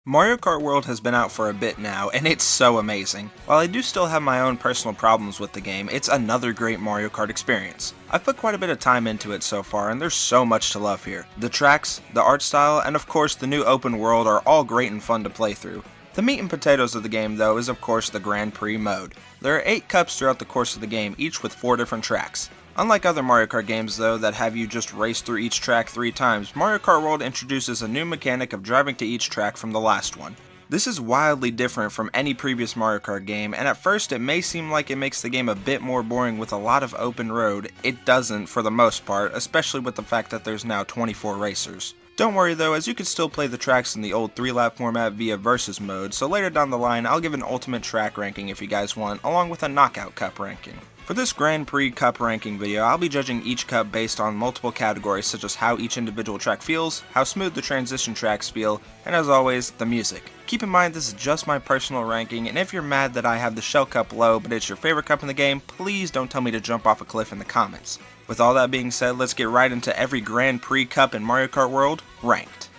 Mario Kart World has been out for a bit now, and it's so amazing. While I do still have my own personal problems with the game, it's another great Mario Kart experience. I've put quite a bit of time into it so far, and there's so much to love here. The tracks, the art style, and of course the new open world are all great and fun to play through. The meat and potatoes of the game though is of course the Grand Prix mode. There are 8 cups throughout the course of the game, each with 4 different tracks. Unlike other Mario Kart games though that have you just race through each track 3 times, Mario Kart World introduces a new mechanic of driving to each track from the last one. This is wildly different from any previous Mario Kart game, and at first it may seem like it makes the game a bit more boring with a lot of open road. It doesn't for the most part, especially with the fact that there's now 24 racers. Don't worry though, as you can still play the tracks in the old 3-lap format via versus mode, so later down the line I'll give an ultimate track ranking if you guys want, along with a knockout cup ranking. For this Grand Prix Cup ranking video, I'll be judging each cup based on multiple categories such as how each individual track feels, how smooth the transition tracks feel, and as always, the music. Keep in mind this is just my personal ranking, and if you're mad that I have the Shell Cup low but it's your favorite cup in the game, please don't tell me to jump off a cliff in the comments. With all that being said, let's get right into every Grand Prix Cup in Mario Kart World ranked.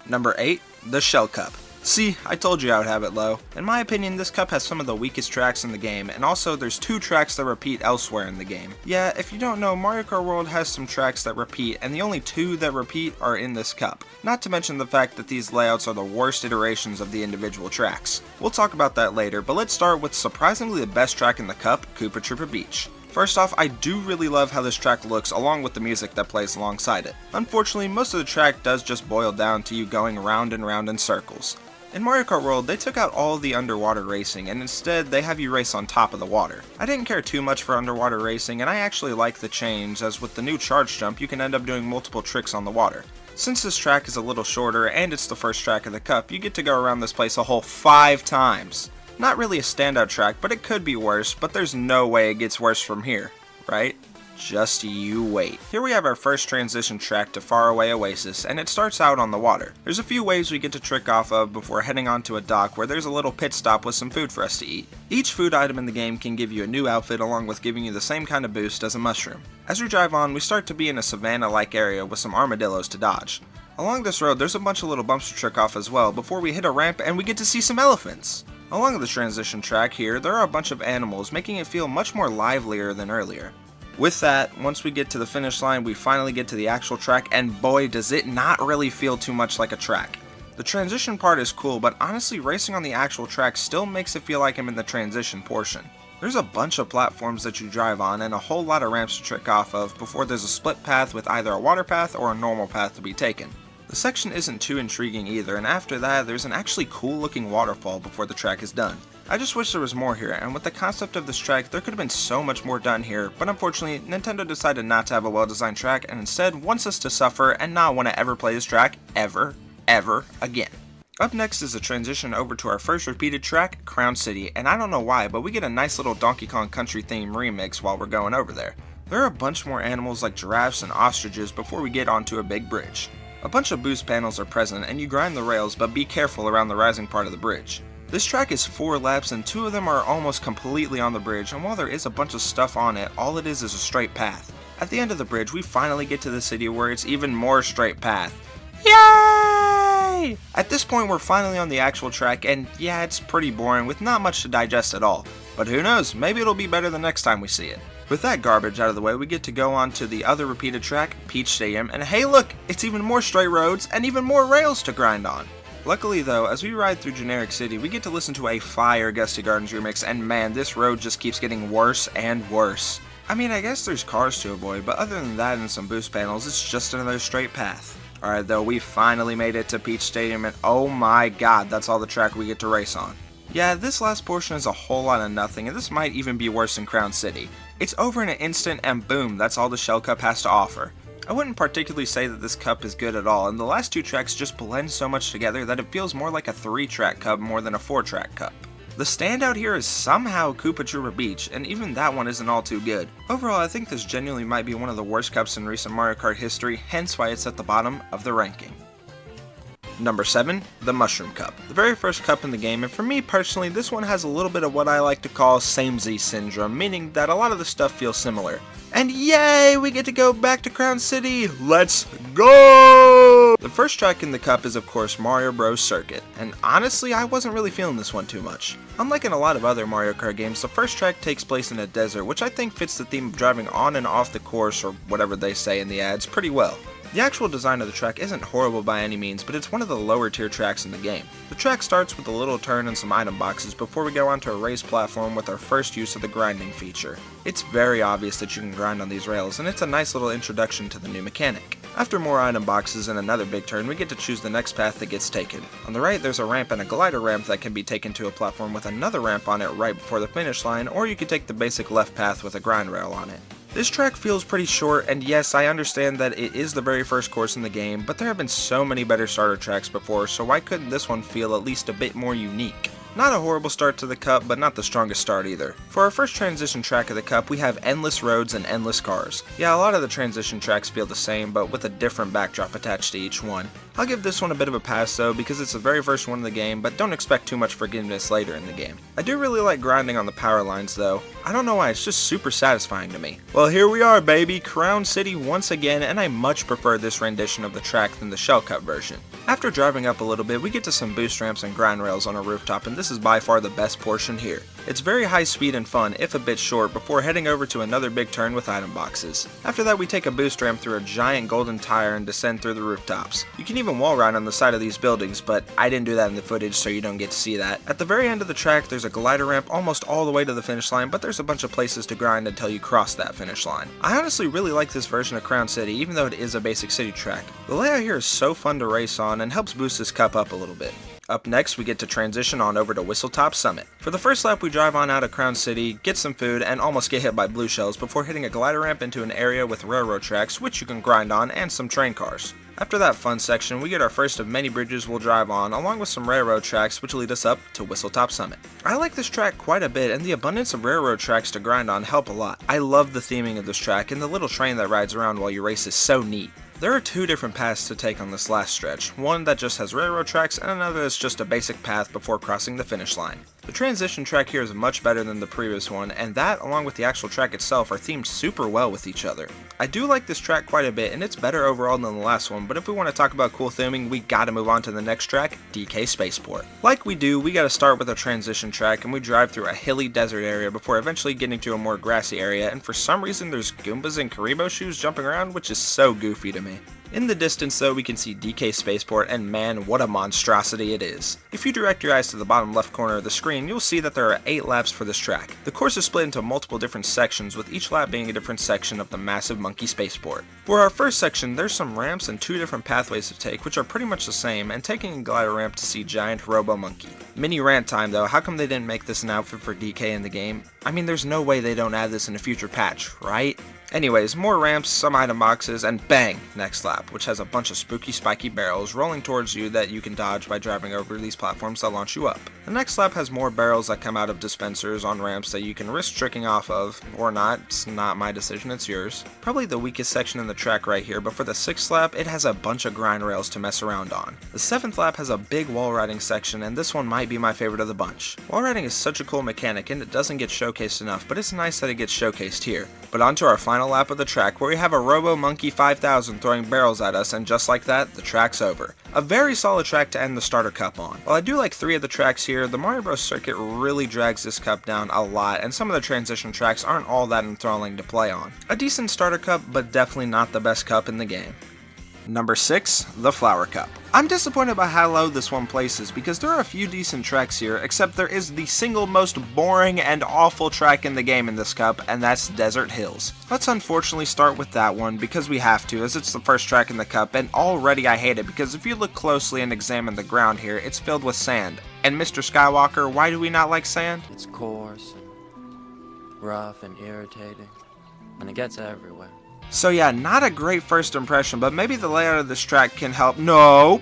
Number 8, the Shell Cup. See, I told you I would have it low. In my opinion, this cup has some of the weakest tracks in the game, and also there's 2 tracks that repeat elsewhere in the game. Yeah, if you don't know, Mario Kart World has some tracks that repeat, and the only 2 that repeat are in this cup. Not to mention the fact that these layouts are the worst iterations of the individual tracks. We'll talk about that later, but let's start with surprisingly the best track in the cup, Koopa Troopa Beach. First off, I do really love how this track looks along with the music that plays alongside it. Unfortunately, most of the track does just boil down to you going round and round in circles. In Mario Kart World, they took out all of the underwater racing, and instead they have you race on top of the water. I didn't care too much for underwater racing, and I actually like the change, as with the new charge jump you can end up doing multiple tricks on the water. Since this track is a little shorter, and it's the first track of the cup, you get to go around this place a whole 5 times. Not really a standout track, but it could be worse, but there's no way it gets worse from here, right? Just you wait. Here we have our first transition track to Faraway Oasis, and it starts out on the water. There's a few waves we get to trick off of before heading onto a dock where there's a little pit stop with some food for us to eat. Each food item in the game can give you a new outfit along with giving you the same kind of boost as a mushroom. As we drive on, we start to be in a savanna-like area with some armadillos to dodge. Along this road, there's a bunch of little bumps to trick off as well before we hit a ramp and we get to see some elephants. Along the transition track here, there are a bunch of animals, making it feel much more livelier than earlier. With that, once we get to the finish line, we finally get to the actual track, and boy does it not really feel too much like a track. The transition part is cool, but honestly racing on the actual track still makes it feel like I'm in the transition portion. There's a bunch of platforms that you drive on and a whole lot of ramps to trick off of before there's a split path with either a water path or a normal path to be taken. The section isn't too intriguing either, and after that there's an actually cool looking waterfall before the track is done. I just wish there was more here, and with the concept of this track there could have been so much more done here, but unfortunately Nintendo decided not to have a well designed track and instead wants us to suffer and not want to ever play this track ever again. Up next is the transition over to our first repeated track, Crown City, and I don't know why, but we get a nice little Donkey Kong Country theme remix while we're going over there. There are a bunch more animals like giraffes and ostriches before we get onto a big bridge. A bunch of boost panels are present and you grind the rails, but be careful around the rising part of the bridge. This track is 4 laps and 2 of them are almost completely on the bridge, and while there is a bunch of stuff on it, all it is a straight path. At the end of the bridge, we finally get to the city where it's even more straight path. Yay! At this point we're finally on the actual track, and yeah, it's pretty boring with not much to digest at all. But who knows, maybe it'll be better the next time we see it. With that garbage out of the way, we get to go on to the other repeated track, Peach Stadium, and hey look, it's even more straight roads and even more rails to grind on. Luckily though, as we ride through Generic City, we get to listen to a fire Gusty Gardens remix, and man, this road just keeps getting worse and worse. I mean, I guess there's cars to avoid, but other than that and some boost panels, it's just another straight path. Alright though, we finally made it to Peach Stadium, and oh my god, that's all the track we get to race on. Yeah, this last portion is a whole lot of nothing, and this might even be worse than Crown City. It's over in an instant, and boom, that's all the Shell Cup has to offer. I wouldn't particularly say that this cup is good at all, and the last 2 tracks just blend so much together that it feels more like a 3-track cup more than a 4-track cup. The standout here is somehow Koopa Troopa Beach, and even that one isn't all too good. Overall, I think this genuinely might be one of the worst cups in recent Mario Kart history, hence why it's at the bottom of the ranking. Number 7, the Mushroom Cup. The very first cup in the game, and for me personally, this one has a little bit of what I like to call samey syndrome, meaning that a lot of the stuff feels similar. And yay, we get to go back to Crown City! Let's go! The first track in the cup is of course Mario Bros. Circuit, and honestly I wasn't really feeling this one too much. Unlike in a lot of other Mario Kart games, the first track takes place in a desert, which I think fits the theme of driving on and off the course, or whatever they say in the ads, pretty well. The actual design of the track isn't horrible by any means, but it's one of the lower tier tracks in the game. The track starts with a little turn and some item boxes before we go onto a raised platform with our first use of the grinding feature. It's very obvious that you can grind on these rails, and it's a nice little introduction to the new mechanic. After more item boxes and another big turn, we get to choose the next path that gets taken. On the right, there's a ramp and a glider ramp that can be taken to a platform with another ramp on it right before the finish line, or you can take the basic left path with a grind rail on it. This track feels pretty short, and yes, I understand that it is the very first course in the game, but there have been so many better starter tracks before, so why couldn't this one feel at least a bit more unique? Not a horrible start to the cup, but not the strongest start either. For our first transition track of the cup, we have endless roads and endless cars. Yeah, a lot of the transition tracks feel the same, but with a different backdrop attached to each one. I'll give this one a bit of a pass though, because it's the very first one in the game, but don't expect too much forgiveness later in the game. I do really like grinding on the power lines though. I don't know why, it's just super satisfying to me. Well, here we are baby, Crown City once again, and I much prefer this rendition of the track than the shell cut version. After driving up a little bit, we get to some boost ramps and grind rails on a rooftop, and this is by far the best portion here. It's very high speed and fun, if a bit short, before heading over to another big turn with item boxes. After that we take a boost ramp through a giant golden tire and descend through the rooftops. You can even wall ride on the side of these buildings, but I didn't do that in the footage so you don't get to see that. At the very end of the track there's a glider ramp almost all the way to the finish line, but there's a bunch of places to grind until you cross that finish line. I honestly really like this version of Crown City, even though it is a basic city track. The layout here is so fun to race on and helps boost this cup up a little bit. Up next, we get to transition on over to Whistletop Summit. For the first lap, we drive on out of Crown City, get some food, and almost get hit by blue shells before hitting a glider ramp into an area with railroad tracks, which you can grind on, and some train cars. After that fun section, we get our first of many bridges we'll drive on, along with some railroad tracks which lead us up to Whistletop Summit. I like this track quite a bit, and the abundance of railroad tracks to grind on help a lot. I love the theming of this track, and the little train that rides around while you race is so neat. There are two different paths to take on this last stretch, one that just has railroad tracks and another that's just a basic path before crossing the finish line. The transition track here is much better than the previous one, and that, along with the actual track itself, are themed super well with each other. I do like this track quite a bit, and it's better overall than the last one, but if we want to talk about cool theming, we gotta move on to the next track, DK Spaceport. Like we do, we gotta start with a transition track, and we drive through a hilly desert area before eventually getting to a more grassy area, and for some reason there's Goombas in Karibo shoes jumping around, which is so goofy to me. In the distance though, we can see DK Spaceport, and man, what a monstrosity it is. If you direct your eyes to the bottom left corner of the screen, you'll see that there are 8 laps for this track. The course is split into multiple different sections, with each lap being a different section of the massive monkey spaceport. For our first section, there's some ramps and 2 different pathways to take, which are pretty much the same, and taking a glider ramp to see giant Robo Monkey. Mini rant time though, how come they didn't make this an outfit for DK in the game? I mean, there's no way they don't add this in a future patch, right? Anyways, more ramps, some item boxes, and bang! Next lap, which has a bunch of spooky spiky barrels rolling towards you that you can dodge by driving over these platforms that launch you up. The next lap has more barrels that come out of dispensers on ramps that you can risk tricking off of, or not. It's not my decision, it's yours. Probably the weakest section in the track right here, but for the 6th lap, it has a bunch of grind rails to mess around on. The 7th lap has a big wall riding section, and this one might be my favorite of the bunch. Wall riding is such a cool mechanic, and it doesn't get showcased enough, but it's nice that it gets showcased here. But onto our final lap of the track, where we have a Robo Monkey 5000 throwing barrels at us, and just like that, the track's over. A very solid track to end the starter cup on. While I do like 3 of the tracks here, the Mario Bros. Circuit really drags this cup down a lot, and some of the transition tracks aren't all that enthralling to play on. A decent starter cup, but definitely not the best cup in the game. Number 6, the Flower Cup. I'm disappointed by how low this one places because there are a few decent tracks here, except there is the single most boring and awful track in the game in this cup, and that's Desert Hills. Let's unfortunately start with that one because we have to, as it's the first track in the cup, and already I hate it because if you look closely and examine the ground here, it's filled with sand. And Mr. Skywalker, why do we not like sand? It's coarse and rough and irritating, and it gets everywhere. So yeah, not a great first impression, but maybe the layout of this track can help. Nope,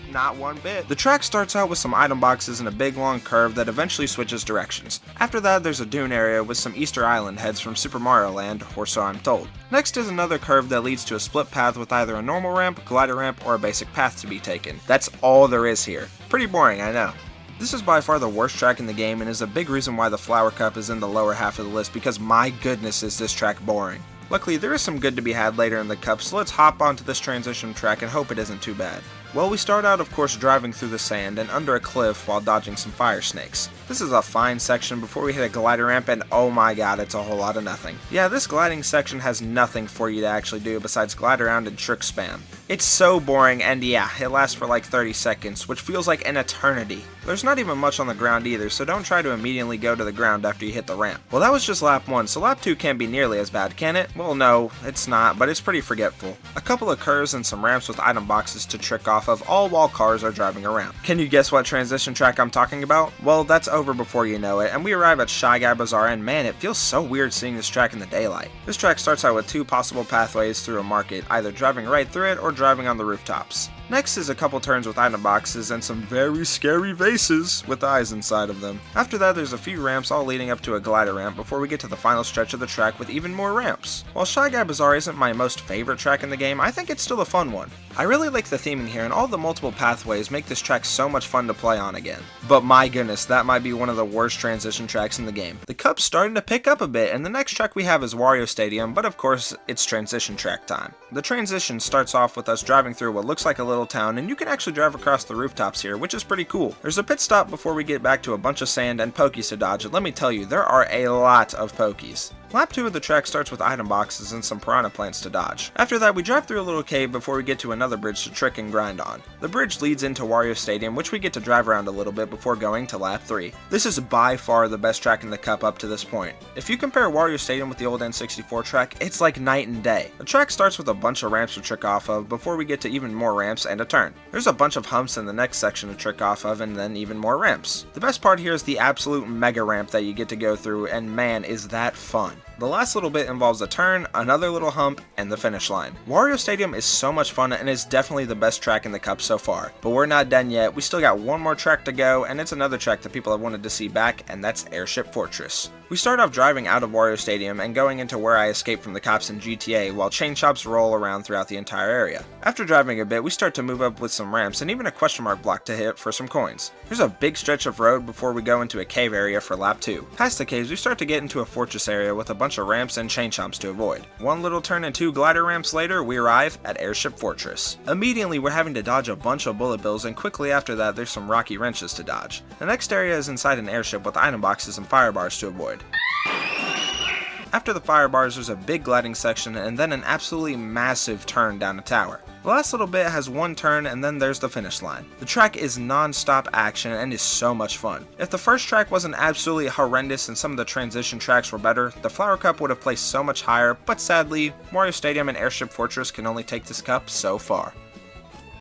not one bit. The track starts out with some item boxes and a big long curve that eventually switches directions. After that, there's a dune area with some Easter Island heads from Super Mario Land, or so I'm told. Next is another curve that leads to a split path with either a normal ramp, glider ramp, or a basic path to be taken. That's all there is here. Pretty boring, I know. This is by far the worst track in the game and is a big reason why the Flower Cup is in the lower half of the list because my goodness is this track boring. Luckily, there is some good to be had later in the cup, so let's hop onto this transition track and hope it isn't too bad. Well, we start out of course driving through the sand and under a cliff while dodging some fire snakes. This is a fine section before we hit a glider ramp, and oh my god, it's a whole lot of nothing. Yeah, this gliding section has nothing for you to actually do besides glide around and trick spam. It's so boring, and yeah, it lasts for like 30 seconds, which feels like an eternity. There's not even much on the ground either, so don't try to immediately go to the ground after you hit the ramp. Well, that was just lap 1, so lap 2 can't be nearly as bad, can it? Well, no, it's not, but it's pretty forgetful. A couple of curves and some ramps with item boxes to trick off of, all while cars are driving around. Can you guess what transition track I'm talking about? Well, that's over before you know it, and we arrive at Shy Guy Bazaar, and man, it feels so weird seeing this track in the daylight. This track starts out with 2 possible pathways through a market, either driving right through it or driving on the rooftops. Next is a couple turns with item boxes and some very scary vases with eyes inside of them. After that, there's a few ramps all leading up to a glider ramp before we get to the final stretch of the track with even more ramps. While Shy Guy Bazaar isn't my most favorite track in the game, I think it's still a fun one. I really like the theming here, and all the multiple pathways make this track so much fun to play on again. But my goodness, that might be one of the worst transition tracks in the game. The cup's starting to pick up a bit, and the next track we have is Wario Stadium, but of course, it's transition track time. The transition starts off with us driving through what looks like a little town, and you can actually drive across the rooftops here, which is pretty cool. There's a pit stop before we get back to a bunch of sand and pokies to dodge, and let me tell you, there are a lot of pokies. Lap 2 of the track starts with item boxes and some piranha plants to dodge. After that, we drive through a little cave before we get to another bridge to trick and grind on. The bridge leads into Wario Stadium, which we get to drive around a little bit before going to lap 3. This is by far the best track in the cup up to this point. If you compare Wario Stadium with the old N64 track, it's like night and day. The track starts with a bunch of ramps to trick off of before we get to even more ramps and a turn. There's a bunch of humps in the next section to trick off of, and then even more ramps. The best part here is the absolute mega ramp that you get to go through, and man, is that fun. The last little bit involves a turn, another little hump, and the finish line. Wario Stadium is so much fun and is definitely the best track in the cup so far. But we're not done yet, we still got one more track to go, and it's another track that people have wanted to see back, and that's Airship Fortress. We start off driving out of Wario Stadium and going into where I escaped from the cops in GTA while chain shops roll around throughout the entire area. After driving a bit, we start to move up with some ramps and even a question mark block to hit for some coins. There's a big stretch of road before we go into a cave area for lap 2. Past the caves, we start to get into a fortress area with a bunch of ramps and chain shops to avoid. One little turn and 2 glider ramps later, we arrive at Airship Fortress. Immediately, we're having to dodge a bunch of bullet bills, and quickly after that, there's some rocky wrenches to dodge. The next area is inside an airship with item boxes and fire bars to avoid. After the fire bars, there's a big gliding section and then an absolutely massive turn down a tower. The last little bit has one turn and then there's the finish line. The track is non-stop action and is so much fun. If the first track wasn't absolutely horrendous and some of the transition tracks were better, the Flower Cup would have placed so much higher, but sadly, Wario Stadium and Airship Fortress can only take this cup so far.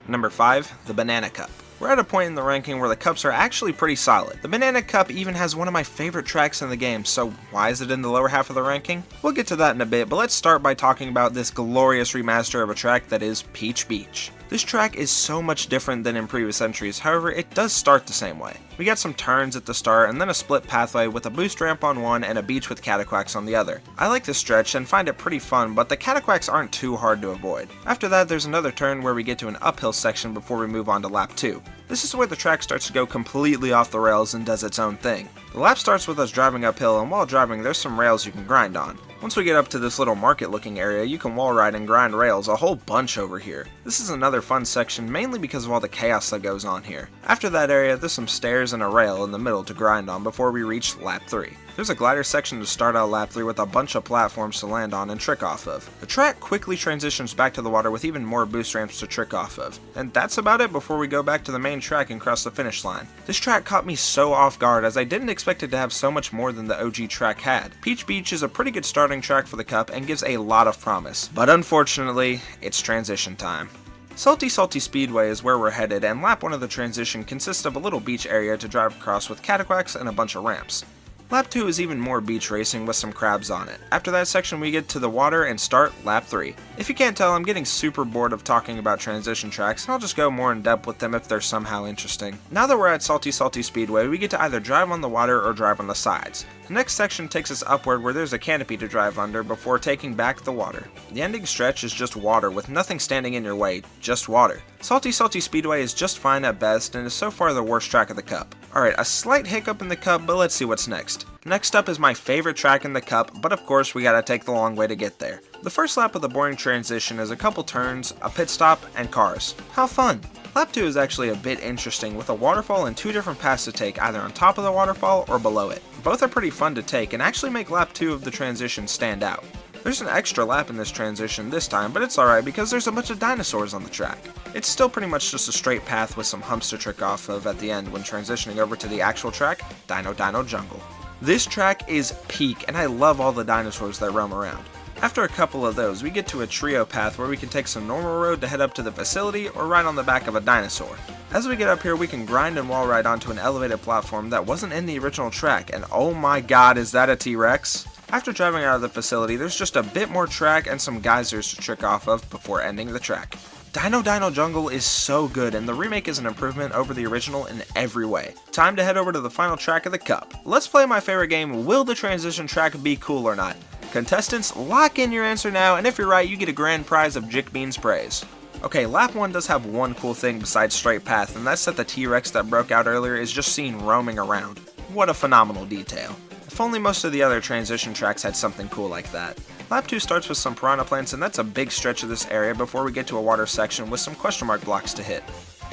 Number 5, the Banana Cup. We're at a point in the ranking where the cups are actually pretty solid. The Banana Cup even has one of my favorite tracks in the game, so why is it in the lower half of the ranking? We'll get to that in a bit, but let's start by talking about this glorious remaster of a track that is Peach Beach. This track is so much different than in previous entries, however it does start the same way. We got some turns at the start and then a split pathway with a boost ramp on one and a beach with cataquacks on the other. I like this stretch and find it pretty fun, but the cataquacks aren't too hard to avoid. After that, there's another turn where we get to an uphill section before we move on to lap 2. This is where the track starts to go completely off the rails and does its own thing. The lap starts with us driving uphill, and while driving there's some rails you can grind on. Once we get up to this little market looking area, you can wall ride and grind rails a whole bunch over here. This is another fun section mainly because of all the chaos that goes on here. After that area, there's some stairs and a rail in the middle to grind on before we reach lap 3. There's a glider section to start out lap 3 with a bunch of platforms to land on and trick off of. The track quickly transitions back to the water with even more boost ramps to trick off of. And that's about it before we go back to the main track and cross the finish line. This track caught me so off guard as I didn't expect it to have so much more than the OG track had. Peach Beach is a pretty good starting track for the cup and gives a lot of promise. But unfortunately, it's transition time. Salty Speedway is where we're headed, and lap 1 of the transition consists of a little beach area to drive across with cataquacks and a bunch of ramps. Lap 2 is even more beach racing with some crabs on it. After that section we get to the water and start lap 3. If you can't tell, I'm getting super bored of talking about transition tracks, and I'll just go more in depth with them if they're somehow interesting. Now that we're at Salty Speedway, we get to either drive on the water or drive on the sides. The next section takes us upward where there's a canopy to drive under before taking back the water. The ending stretch is just water with nothing standing in your way, just water. Salty Speedway is just fine at best and is so far the worst track of the cup. Alright, a slight hiccup in the cup, but let's see what's next. Next up is my favorite track in the cup, but of course we gotta take the long way to get there. The first lap of the boring transition is a couple turns, a pit stop, and cars. How fun! Lap 2 is actually a bit interesting with a waterfall and two different paths to take either on top of the waterfall or below it. Both are pretty fun to take and actually make lap 2 of the transition stand out. There's an extra lap in this transition this time, but it's alright because there's a bunch of dinosaurs on the track. It's still pretty much just a straight path with some humps to trick off of at the end when transitioning over to the actual track, Dino Jungle. This track is peak, and I love all the dinosaurs that roam around. After a couple of those, we get to a trio path where we can take some normal road to head up to the facility or ride on the back of a dinosaur. As we get up here, we can grind and wall ride onto an elevated platform that wasn't in the original track, and oh my god, is that a T-Rex? After driving out of the facility, there's just a bit more track and some geysers to trick off of before ending the track. Dino Jungle is so good, and the remake is an improvement over the original in every way. Time to head over to the final track of the cup. Let's play my favorite game, Will the Transition Track Be Cool or Not? Contestants, lock in your answer now, and if you're right, you get a grand prize of Jick Bean sprays. Okay, lap 1 does have one cool thing besides straight path, and that's that the T-Rex that broke out earlier is just seen roaming around. What a phenomenal detail. If only most of the other transition tracks had something cool like that. Lap 2 starts with some piranha plants, and that's a big stretch of this area before we get to a water section with some question mark blocks to hit.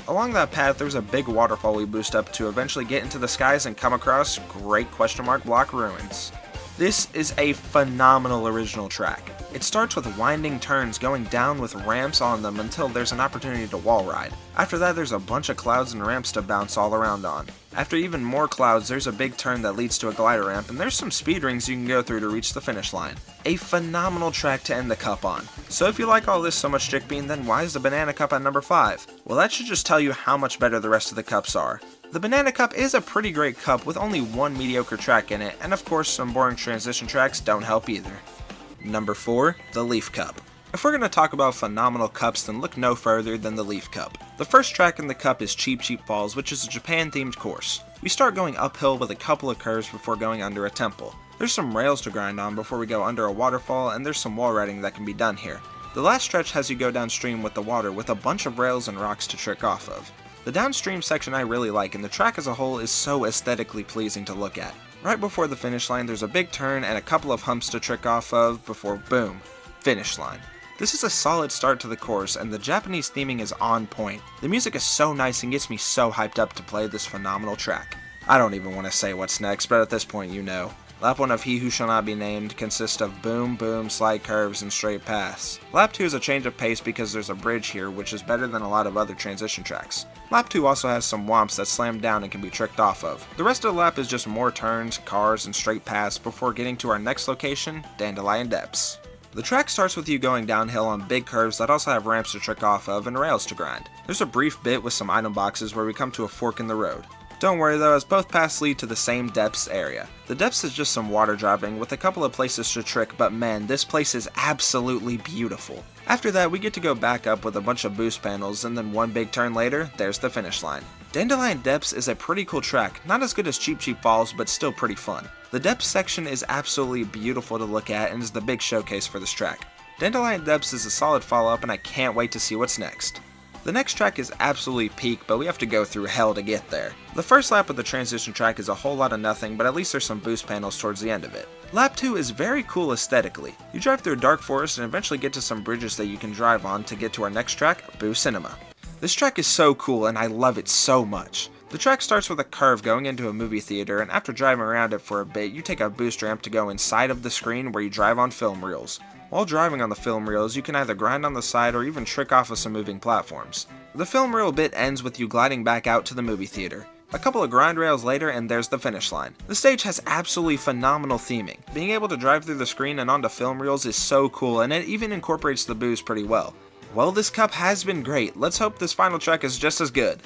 Along that path, there's a big waterfall we boost up to eventually get into the skies and come across great question mark block ruins. This is a phenomenal original track. It starts with winding turns going down with ramps on them until there's an opportunity to wall ride. After that, there's a bunch of clouds and ramps to bounce all around on. After even more clouds, there's a big turn that leads to a glider ramp, and there's some speed rings you can go through to reach the finish line. A phenomenal track to end the cup on. So if you like all this so much, Jick Bean, then why is the Banana Cup at number 5? Well, that should just tell you how much better the rest of the cups are. The Banana Cup is a pretty great cup with only one mediocre track in it, and of course some boring transition tracks don't help either. Number 4, the Leaf Cup. If we're going to talk about phenomenal cups, then look no further than the Leaf Cup. The first track in the cup is Cheep Cheep Falls, which is a Japan-themed course. We start going uphill with a couple of curves before going under a temple. There's some rails to grind on before we go under a waterfall, and there's some wall riding that can be done here. The last stretch has you go downstream with the water with a bunch of rails and rocks to trick off of. The downstream section I really like, and the track as a whole is so aesthetically pleasing to look at. Right before the finish line, there's a big turn and a couple of humps to trick off of before boom, finish line. This is a solid start to the course, and the Japanese theming is on point. The music is so nice and gets me so hyped up to play this phenomenal track. I don't even want to say what's next, but at this point you know. Lap 1 of He Who Shall Not Be Named consists of boom, boom, slight curves, and straight paths. Lap 2 is a change of pace because there's a bridge here, which is better than a lot of other transition tracks. Lap 2 also has some womps that slam down and can be tricked off of. The rest of the lap is just more turns, cars, and straight paths before getting to our next location, Dandelion Depths. The track starts with you going downhill on big curves that also have ramps to trick off of and rails to grind. There's a brief bit with some item boxes where we come to a fork in the road. Don't worry though, as both paths lead to the same depths area. The depths is just some water driving with a couple of places to trick, but man, this place is absolutely beautiful. After that, we get to go back up with a bunch of boost panels, and then one big turn later, there's the finish line. Dandelion Depths is a pretty cool track, not as good as Cheep Cheep Falls, but still pretty fun. The depths section is absolutely beautiful to look at and is the big showcase for this track. Dandelion Depths is a solid follow-up, and I can't wait to see what's next. The next track is absolutely peak, but we have to go through hell to get there. The first lap of the transition track is a whole lot of nothing, but at least there's some boost panels towards the end of it. Lap 2 is very cool aesthetically. You drive through a dark forest and eventually get to some bridges that you can drive on to get to our next track, Boo Cinema. This track is so cool and I love it so much. The track starts with a curve going into a movie theater, and after driving around it for a bit, you take a boost ramp to go inside of the screen where you drive on film reels. While driving on the film reels, you can either grind on the side or even trick off of some moving platforms. The film reel bit ends with you gliding back out to the movie theater. A couple of grind rails later and there's the finish line. The stage has absolutely phenomenal theming. Being able to drive through the screen and onto film reels is so cool, and it even incorporates the boost pretty well. Well, this cup has been great. Let's hope this final track is just as good.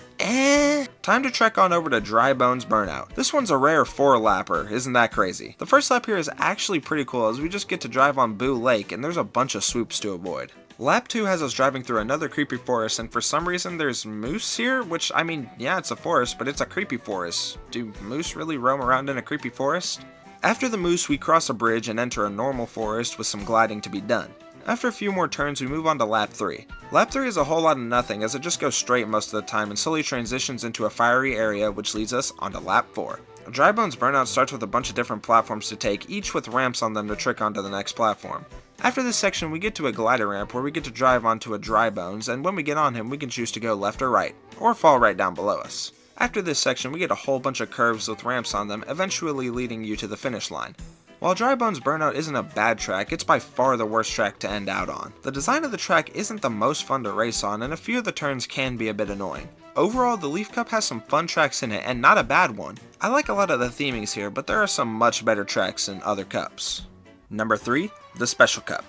Time to trek on over to Dry Bones Burnout. This one's a rare 4-lapper, isn't that crazy? The first lap here is actually pretty cool as we just get to drive on Boo Lake and there's a bunch of swoops to avoid. Lap 2 has us driving through another creepy forest, and for some reason there's moose here, which, I mean, yeah, it's a forest, but it's a creepy forest. Do moose really roam around in a creepy forest? After the moose, we cross a bridge and enter a normal forest with some gliding to be done. After a few more turns, we move on to lap 3. Lap 3 is a whole lot of nothing as it just goes straight most of the time and slowly transitions into a fiery area, which leads us onto lap 4. Dry Bones Burnout starts with a bunch of different platforms to take, each with ramps on them to trick onto the next platform. After this section, we get to a glider ramp where we get to drive onto a Dry Bones, and when we get on him, we can choose to go left or right, or fall right down below us. After this section, we get a whole bunch of curves with ramps on them, eventually leading you to the finish line. While Dry Bones Burnout isn't a bad track, it's by far the worst track to end out on. The design of the track isn't the most fun to race on, and a few of the turns can be a bit annoying. Overall, the Leaf Cup has some fun tracks in it, and not a bad one. I like a lot of the themings here, but there are some much better tracks in other cups. Number 3, the Special Cup.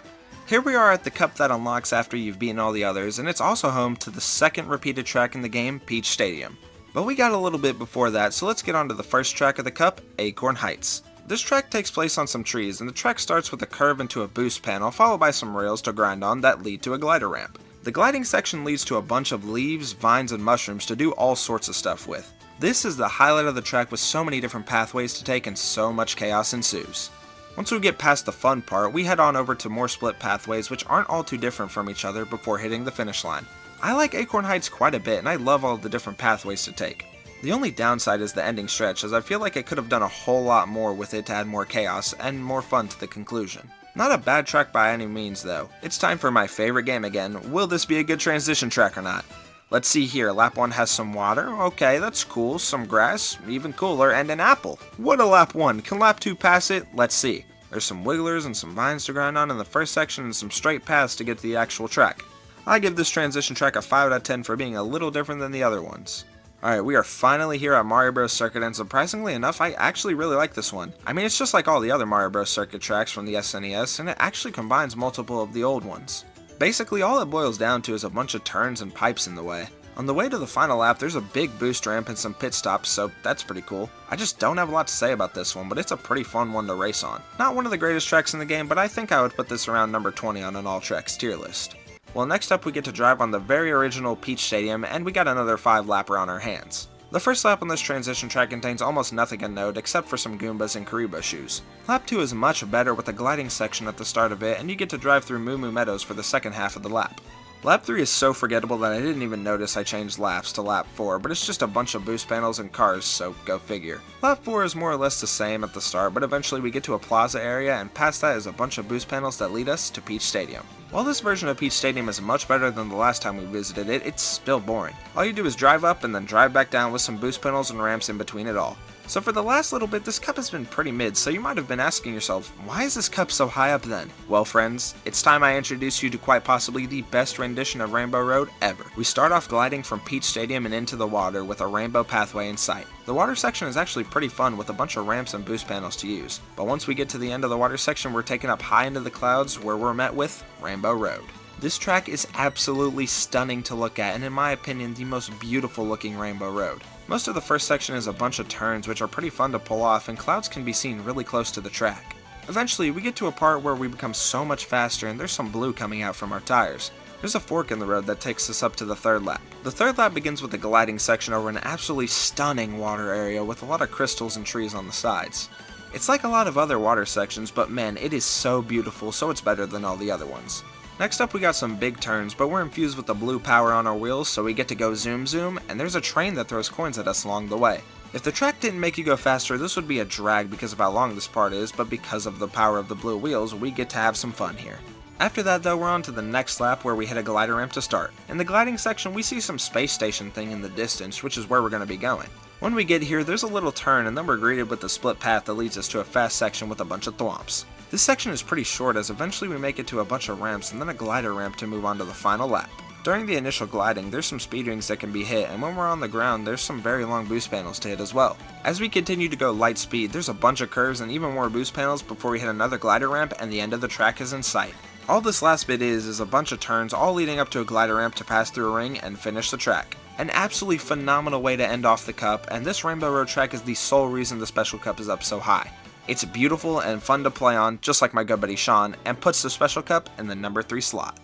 Here we are at the cup that unlocks after you've beaten all the others, and it's also home to the second repeated track in the game, Peach Stadium. But we got a little bit before that, so let's get on to the first track of the cup, Acorn Heights. This track takes place on some trees, and the track starts with a curve into a boost panel, followed by some rails to grind on that lead to a glider ramp. The gliding section leads to a bunch of leaves, vines, and mushrooms to do all sorts of stuff with. This is the highlight of the track with so many different pathways to take and so much chaos ensues. Once we get past the fun part, we head on over to more split pathways which aren't all too different from each other before hitting the finish line. I like Acorn Heights quite a bit and I love all the different pathways to take. The only downside is the ending stretch, as I feel like I could have done a whole lot more with it to add more chaos and more fun to the conclusion. Not a bad track by any means though. It's time for my favorite game again. Will this be a good transition track or not? Let's see here, lap 1 has some water, okay that's cool, some grass, even cooler, and an apple. What a lap 1, can lap 2 pass it? Let's see. There's some wigglers and some vines to grind on in the first section and some straight paths to get to the actual track. I give this transition track a 5 out of 10 for being a little different than the other ones. Alright, we are finally here at Mario Bros. Circuit, and surprisingly enough, I actually really like this one. I mean, it's just like all the other Mario Bros. Circuit tracks from the SNES, and it actually combines multiple of the old ones. Basically, all it boils down to is a bunch of turns and pipes in the way. On the way to the final lap, there's a big boost ramp and some pit stops, so that's pretty cool. I just don't have a lot to say about this one, but it's a pretty fun one to race on. Not one of the greatest tracks in the game, but I think I would put this around number 20 on an all tracks tier list. Well, next up we get to drive on the very original Peach Stadium, and we got another 5-lapper on our hands. The first lap on this transition track contains almost nothing to note except for some Goombas and Karibo shoes. Lap 2 is much better with a gliding section at the start of it, and you get to drive through Moo Moo Meadows for the second half of the lap. Lap 3 is so forgettable that I didn't even notice I changed laps to lap 4, but it's just a bunch of boost panels and cars, so go figure. Lap 4 is more or less the same at the start, but eventually we get to a plaza area, and past that is a bunch of boost panels that lead us to Peach Stadium. While this version of Peach Stadium is much better than the last time we visited it, it's still boring. All you do is drive up and then drive back down with some boost panels and ramps in between it all. So for the last little bit, this cup has been pretty mid, so you might have been asking yourself, why is this cup so high up then? Well friends, it's time I introduce you to quite possibly the best rendition of Rainbow Road ever. We start off gliding from Peach Stadium and into the water with a rainbow pathway in sight. The water section is actually pretty fun with a bunch of ramps and boost panels to use, but once we get to the end of the water section, we're taken up high into the clouds where we're met with Rainbow Road. This track is absolutely stunning to look at, and in my opinion, the most beautiful looking Rainbow Road. Most of the first section is a bunch of turns which are pretty fun to pull off, and clouds can be seen really close to the track. Eventually, we get to a part where we become so much faster and there's some blue coming out from our tires. There's a fork in the road that takes us up to the third lap. The third lap begins with a gliding section over an absolutely stunning water area with a lot of crystals and trees on the sides. It's like a lot of other water sections, but man, it is so beautiful, so it's better than all the other ones. Next up we got some big turns, but we're infused with the blue power on our wheels, so we get to go zoom zoom, and there's a train that throws coins at us along the way. If the track didn't make you go faster, this would be a drag because of how long this part is, but because of the power of the blue wheels, we get to have some fun here. After that though, we're on to the next lap where we hit a glider ramp to start. In the gliding section, we see some space station thing in the distance, which is where we're going to be going. When we get here, there's a little turn, and then we're greeted with the split path that leads us to a fast section with a bunch of thwomps. This section is pretty short as eventually we make it to a bunch of ramps and then a glider ramp to move on to the final lap. During the initial gliding, there's some speed rings that can be hit, and when we're on the ground, there's some very long boost panels to hit as well. As we continue to go light speed, there's a bunch of curves and even more boost panels before we hit another glider ramp and the end of the track is in sight. All this last bit is a bunch of turns, all leading up to a glider ramp to pass through a ring and finish the track. An absolutely phenomenal way to end off the cup, and this Rainbow Road track is the sole reason the Special Cup is up so high. It's beautiful and fun to play on, just like my good buddy Sean, and puts the Special Cup in the number 3 slot.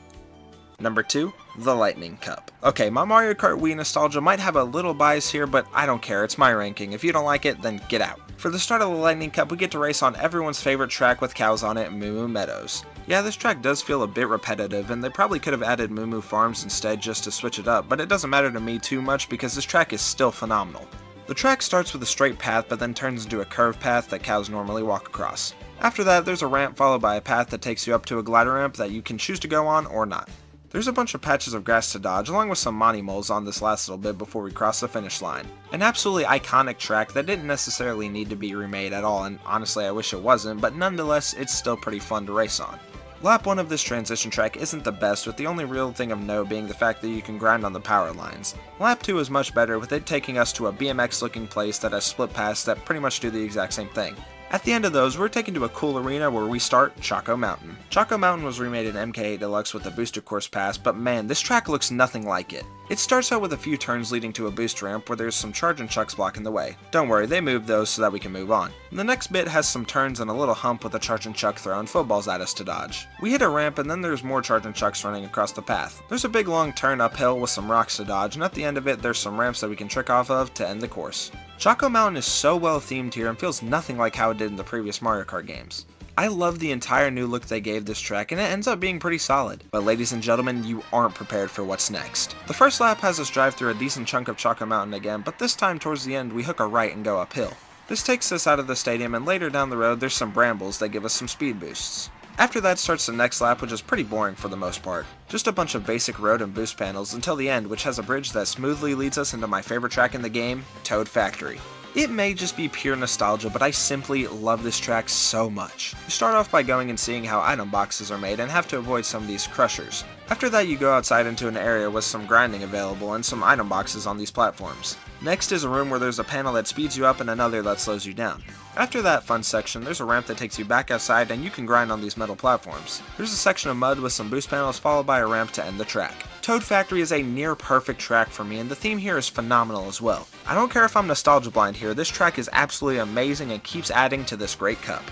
Number 2, the Lightning Cup. Okay, my Mario Kart Wii nostalgia might have a little bias here, but I don't care, it's my ranking. If you don't like it, then get out. For the start of the Lightning Cup, we get to race on everyone's favorite track with cows on it, Moo Moo Meadows. Yeah, this track does feel a bit repetitive, and they probably could have added Moo Moo Farms instead just to switch it up, but it doesn't matter to me too much because this track is still phenomenal. The track starts with a straight path but then turns into a curved path that cows normally walk across. After that, there's a ramp followed by a path that takes you up to a glider ramp that you can choose to go on or not. There's a bunch of patches of grass to dodge along with some Monty moles on this last little bit before we cross the finish line. An absolutely iconic track that didn't necessarily need to be remade at all, and honestly I wish it wasn't, but nonetheless it's still pretty fun to race on. Lap 1 of this transition track isn't the best, with the only real thing of note being the fact that you can grind on the power lines. Lap 2 is much better, with it taking us to a BMX looking place that has split paths that pretty much do the exact same thing. At the end of those, we're taken to a cool arena where we start Choco Mountain. Choco Mountain was remade in MK8 Deluxe with a booster course pass, but man, this track looks nothing like it. It starts out with a few turns leading to a boost ramp where there's some charge and chucks blocking the way. Don't worry, they moved those so that we can move on. The next bit has some turns and a little hump with a charge and chuck throwing footballs at us to dodge. We hit a ramp and then there's more charge and chucks running across the path. There's a big long turn uphill with some rocks to dodge, and at the end of it there's some ramps that we can trick off of to end the course. Choco Mountain is so well themed here and feels nothing like how it did in the previous Mario Kart games. I love the entire new look they gave this track, and it ends up being pretty solid. But ladies and gentlemen, you aren't prepared for what's next. The first lap has us drive through a decent chunk of Choco Mountain again, but this time towards the end we hook a right and go uphill. This takes us out of the stadium, and later down the road there's some brambles that give us some speed boosts. After that starts the next lap, which is pretty boring for the most part. Just a bunch of basic road and boost panels until the end, which has a bridge that smoothly leads us into my favorite track in the game, Toad Factory. It may just be pure nostalgia, but I simply love this track so much. You start off by going and seeing how item boxes are made and have to avoid some of these crushers. After that you go outside into an area with some grinding available and some item boxes on these platforms. Next is a room where there's a panel that speeds you up and another that slows you down. After that fun section, there's a ramp that takes you back outside and you can grind on these metal platforms. There's a section of mud with some boost panels followed by a ramp to end the track. Toad Factory is a near perfect track for me, and the theme here is phenomenal as well. I don't care if I'm nostalgia blind here, this track is absolutely amazing and keeps adding to this great cup.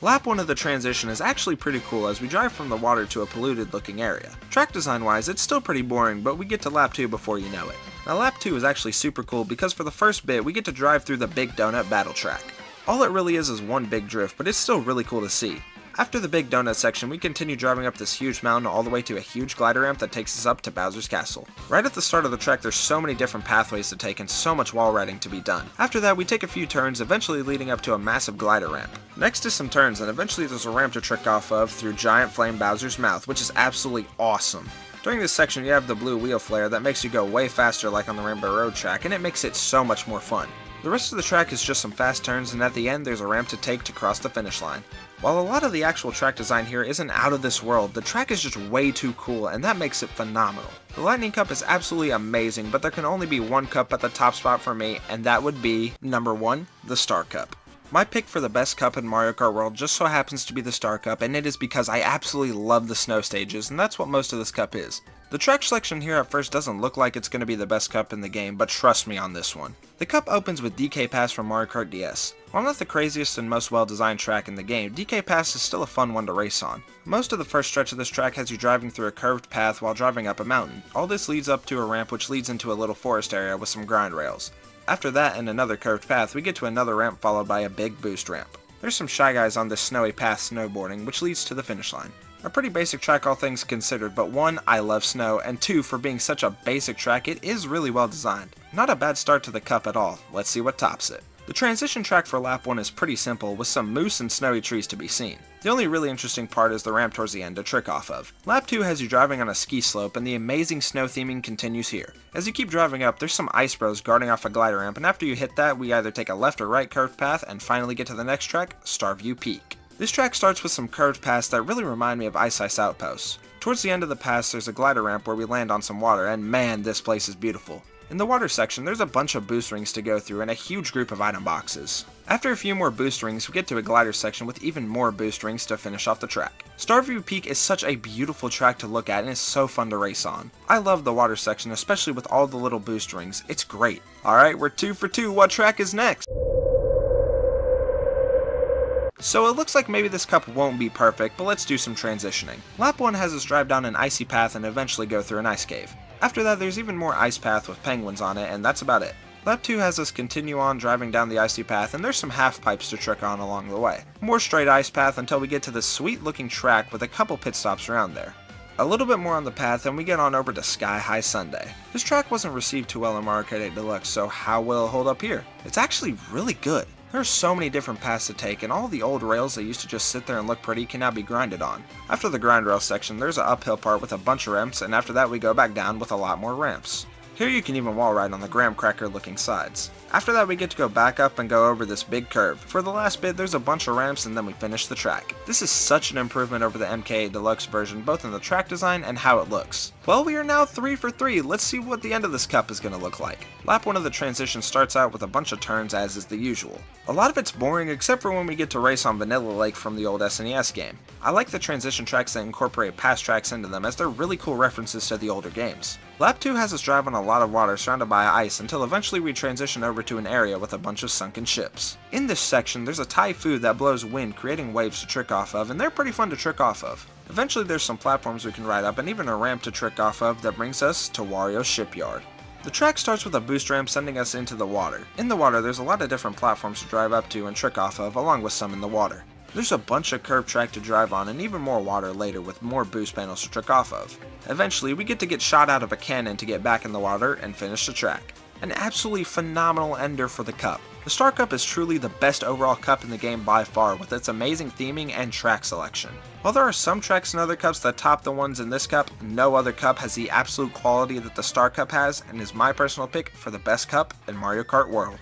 Lap 1 of the transition is actually pretty cool as we drive from the water to a polluted looking area. Track design wise, it's still pretty boring, but we get to lap 2 before you know it. Now lap 2 is actually super cool because for the first bit we get to drive through the Big Donut battle track. All it really is one big drift, but it's still really cool to see. After the Big Donut section, we continue driving up this huge mountain all the way to a huge glider ramp that takes us up to Bowser's Castle. Right at the start of the track there's so many different pathways to take and so much wall riding to be done. After that we take a few turns, eventually leading up to a massive glider ramp. Next is some turns, and eventually there's a ramp to trick off of through Giant Flame Bowser's mouth, which is absolutely awesome. During this section you have the blue wheel flare that makes you go way faster like on the Rainbow Road track, and it makes it so much more fun. The rest of the track is just some fast turns, and at the end there's a ramp to take to cross the finish line. While a lot of the actual track design here isn't out of this world, the track is just way too cool, and that makes it phenomenal. The Lightning Cup is absolutely amazing, but there can only be one cup at the top spot for me, and that would be number 1, the Star Cup. My pick for the best cup in Mario Kart World just so happens to be the Star Cup, and it is because I absolutely love the snow stages, and that's what most of this cup is. The track selection here at first doesn't look like it's going to be the best cup in the game, but trust me on this one. The cup opens with DK Pass from Mario Kart DS. While not the craziest and most well-designed track in the game, DK Pass is still a fun one to race on. Most of the first stretch of this track has you driving through a curved path while driving up a mountain. All this leads up to a ramp which leads into a little forest area with some grind rails. After that and another curved path, we get to another ramp followed by a big boost ramp. There's some Shy Guys on this snowy path snowboarding, which leads to the finish line. A pretty basic track all things considered, but 1, I love snow, and 2, for being such a basic track, it is really well designed. Not a bad start to the cup at all. Let's see what tops it. The transition track for lap 1 is pretty simple, with some moose and snowy trees to be seen. The only really interesting part is the ramp towards the end to trick off of. Lap 2 has you driving on a ski slope, and the amazing snow theming continues here. As you keep driving up, there's some ice bros guarding off a glider ramp, and after you hit that, we either take a left or right curved path, and finally get to the next track, Starview Peak. This track starts with some curved paths that really remind me of Ice Ice Outposts. Towards the end of the pass there's a glider ramp where we land on some water, and man, this place is beautiful. In the water section there's a bunch of boost rings to go through and a huge group of item boxes. After a few more boost rings we get to a glider section with even more boost rings to finish off the track. Starview Peak is such a beautiful track to look at and it's so fun to race on. I love the water section, especially with all the little boost rings. It's great. Alright, we're 2 for 2. What track is next? So it looks like maybe this cup won't be perfect, but let's do some transitioning. Lap 1 has us drive down an icy path and eventually go through an ice cave. After that there's even more ice path with penguins on it, and that's about it. Lap 2 has us continue on driving down the icy path, and there's some half pipes to trick on along the way. More straight ice path until we get to this sweet looking track with a couple pit stops around there. A little bit more on the path and we get on over to Sky High Sundae. This track wasn't received too well in Mario Kart 8 Deluxe, so how will it hold up here? It's actually really good. There's so many different paths to take, and all the old rails that used to just sit there and look pretty can now be grinded on. After the grind rail section, there's an uphill part with a bunch of ramps, and after that we go back down with a lot more ramps. Here you can even wall ride on the graham cracker looking sides. After that we get to go back up and go over this big curve. For the last bit there's a bunch of ramps and then we finish the track. This is such an improvement over the MK8 Deluxe version, both in the track design and how it looks. Well, we are now 3 for 3, let's see what the end of this cup is going to look like. Lap 1 of the transition starts out with a bunch of turns as is the usual. A lot of it's boring except for when we get to race on Vanilla Lake from the old SNES game. I like the transition tracks that incorporate past tracks into them as they're really cool references to the older games. Lap 2 has us drive on a lot of water surrounded by ice until eventually we transition over to an area with a bunch of sunken ships. In this section there's a typhoon that blows wind creating waves to trick off of, and they're pretty fun to trick off of. Eventually there's some platforms we can ride up and even a ramp to trick off of that brings us to Wario's shipyard. The track starts with a boost ramp sending us into the water. In the water there's a lot of different platforms to drive up to and trick off of, along with some in the water. There's a bunch of curved track to drive on and even more water later with more boost panels to trick off of. Eventually we get shot out of a cannon to get back in the water and finish the track. An absolutely phenomenal ender for the cup. The Star Cup is truly the best overall cup in the game by far, with its amazing theming and track selection. While there are some tracks in other cups that top the ones in this cup, no other cup has the absolute quality that the Star Cup has, and is my personal pick for the best cup in Mario Kart World.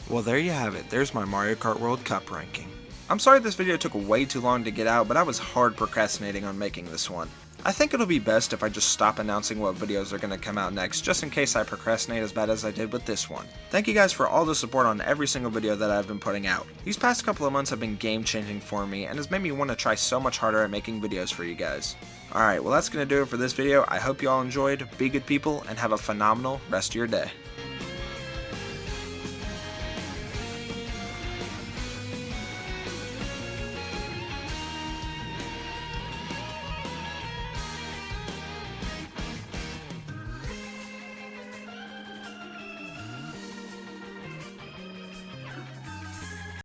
Well, there you have it, there's my Mario Kart World Cup ranking. I'm sorry this video took way too long to get out, but I was hard procrastinating on making this one. I think it'll be best if I just stop announcing what videos are going to come out next, just in case I procrastinate as bad as I did with this one. Thank you guys for all the support on every single video that I've been putting out. These past couple of months have been game changing for me and has made me want to try so much harder at making videos for you guys. Alright, well that's going to do it for this video. I hope you all enjoyed, be good people, and have a phenomenal rest of your day.